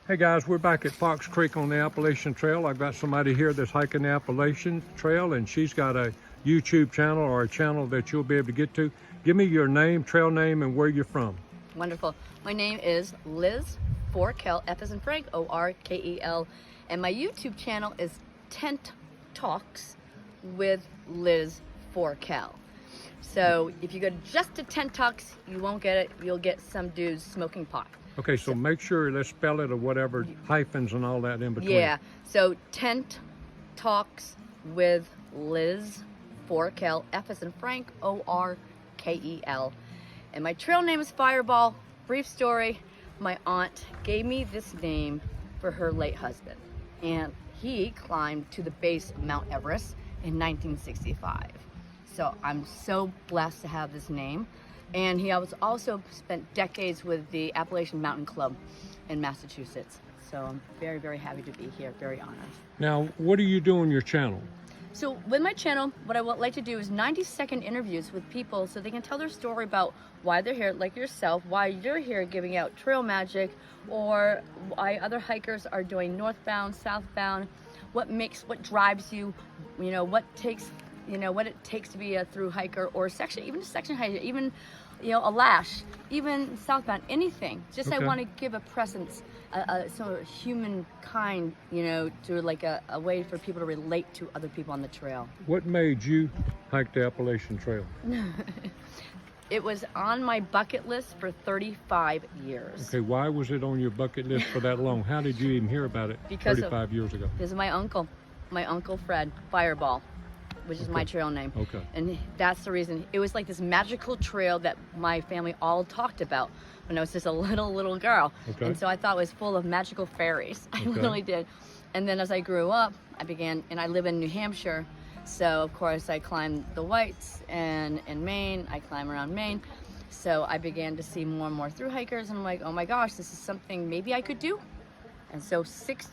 Hey guys, we're back at Fox Creek on the Appalachian Trail. I've got somebody here that's hiking the Appalachian Trail, and she's got a YouTube channel or a channel that you'll be able to get to. Give me your name, trail name, and where you're from. Wonderful. My name is Liz Forkel, F as in Frank, O-R-K-E-L, and my YouTube channel is Tent Talks with Liz Forkel. So if you go just to Tent Talks, you won't get it. You'll get some dudes smoking pot. Okay, so make sure, let's spell it or whatever, hyphens and all that in between. Yeah, so Tent Talks with Liz Forkel, F as in Frank, O-R-K-E-L. And my trail name is Fireball. Brief story, my aunt gave me this name for her late husband. And he climbed to the base of Mount Everest in 1965. So I'm so blessed to have this name. And he also spent decades with the Appalachian Mountain Club in Massachusetts. So I'm very, very happy to be here, very honored. Now, what do you do on your channel? So with my channel, what I would like to do is 90-second interviews with people so they can tell their story about why they're here, like yourself, why you're here giving out trail magic, or why other hikers are doing northbound, southbound, what drives you, what it takes to be a through hiker or even a section hiker, even a lash, even southbound, anything. Just okay. I want to give a presence, so humankind, to like a way for people to relate to other people on the trail. What made you hike the Appalachian Trail? It was on my bucket list for 35 years. Okay, why was it on your bucket list for that long? How did you even hear about it 35 years ago? This is my uncle Fred, Fireball, which is my trail name. Okay. And that's the reason. It was like this magical trail that my family all talked about when I was just a little girl. Okay. And so I thought it was full of magical fairies. I really did. And then as I grew up, and I live in New Hampshire, so of course I climbed the Whites, and in Maine, I climb around Maine. So I began to see more and more through hikers, and I'm like, oh my gosh, this is something maybe I could do. And so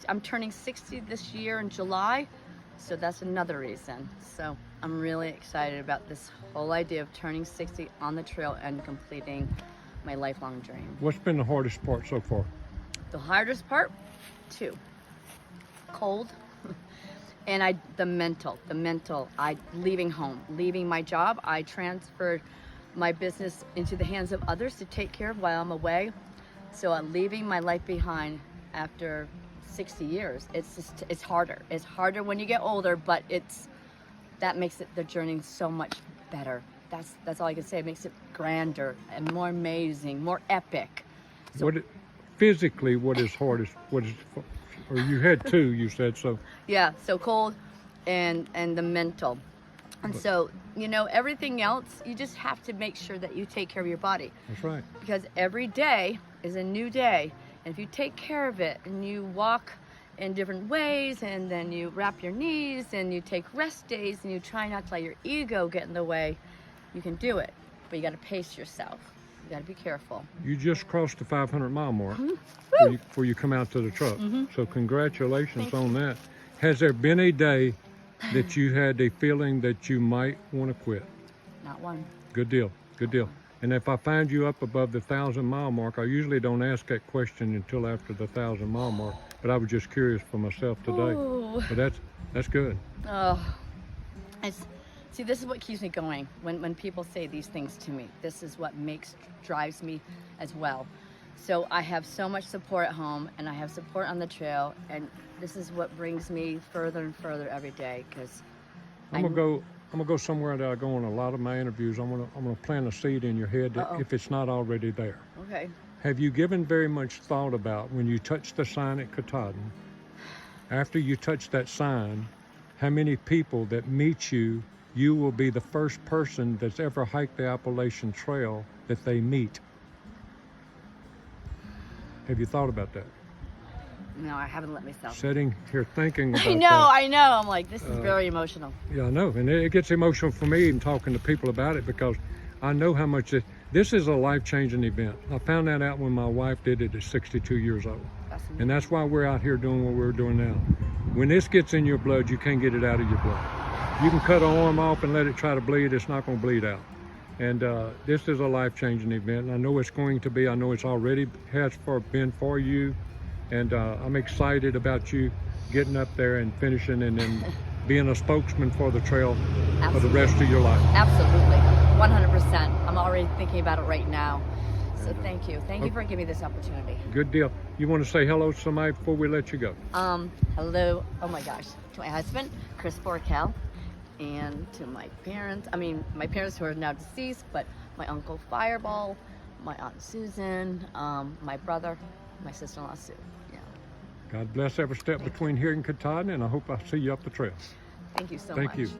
I'm turning 60 this year in July. So that's another reason. So I'm really excited about this whole idea of turning 60 on the trail and completing my lifelong dream. What's been the hardest part so far? The hardest part, cold, and the mental, leaving home, leaving my job. I transferred my business into the hands of others to take care of while I'm away. So I'm leaving my life behind after 60 years. It's harder. It's harder when you get older, but that makes the journey so much better. That's all I can say. It makes it grander and more amazing, more epic. So, physically, what is hardest? Or you had two, you said, so. Yeah, so cold and the mental. And so, everything else, you just have to make sure that you take care of your body. That's right. Because every day is a new day. And if you take care of it and you walk in different ways, and then you wrap your knees and you take rest days and you try not to let your ego get in the way, you can do it. But you got to pace yourself. You got to be careful. You just crossed the 500-mile mark before you come out to the truck. So congratulations on that. Has there been a day that you had a feeling that you might want to quit? Not one. Good deal. Good deal. And if I find you up above the 1,000-mile mark, I usually don't ask that question until after the 1,000-mile mark. But I was just curious for myself today. Ooh. But that's good. Oh, see, this is what keeps me going. When people say these things to me, this is what drives me as well. So I have so much support at home, and I have support on the trail, and this is what brings me further and further every day. Because I'm gonna go somewhere that I go on a lot of my interviews. I'm gonna plant a seed in your head if it's not already there. Okay. Have you given very much thought about when you touch the sign at Katahdin, after you touch that sign, how many people that meet you, you will be the first person that's ever hiked the Appalachian Trail that they meet? Have you thought about that? No, I haven't let myself. Sitting here thinking about I know. I'm like, this is very emotional. Yeah, I know. And it gets emotional for me even talking to people about it, because I know how much this is a life-changing event. I found that out when my wife did it at 62 years old. And that's why we're out here doing what we're doing now. When this gets in your blood, you can't get it out of your blood. You can cut an arm off and let it try to bleed. It's not going to bleed out. And this is a life-changing event. And I know it's going to be. I know it's already been for you. you. And I'm excited about you getting up there and finishing and then being a spokesman for the trail for the rest of your life. Absolutely, 100%. I'm already thinking about it right now. So thank you. Thank you for giving me this opportunity. Good deal. You want to say hello to somebody before we let you go? Hello, oh my gosh, to my husband, Liz Forkel, and to my parents. I mean, my parents who are now deceased, but my uncle Fireball, my aunt Susan, my brother, my sister-in-law Sue. Yeah. God bless every step between here and Katahdin, and I hope I see you up the trail. Thank you so much. Thank you.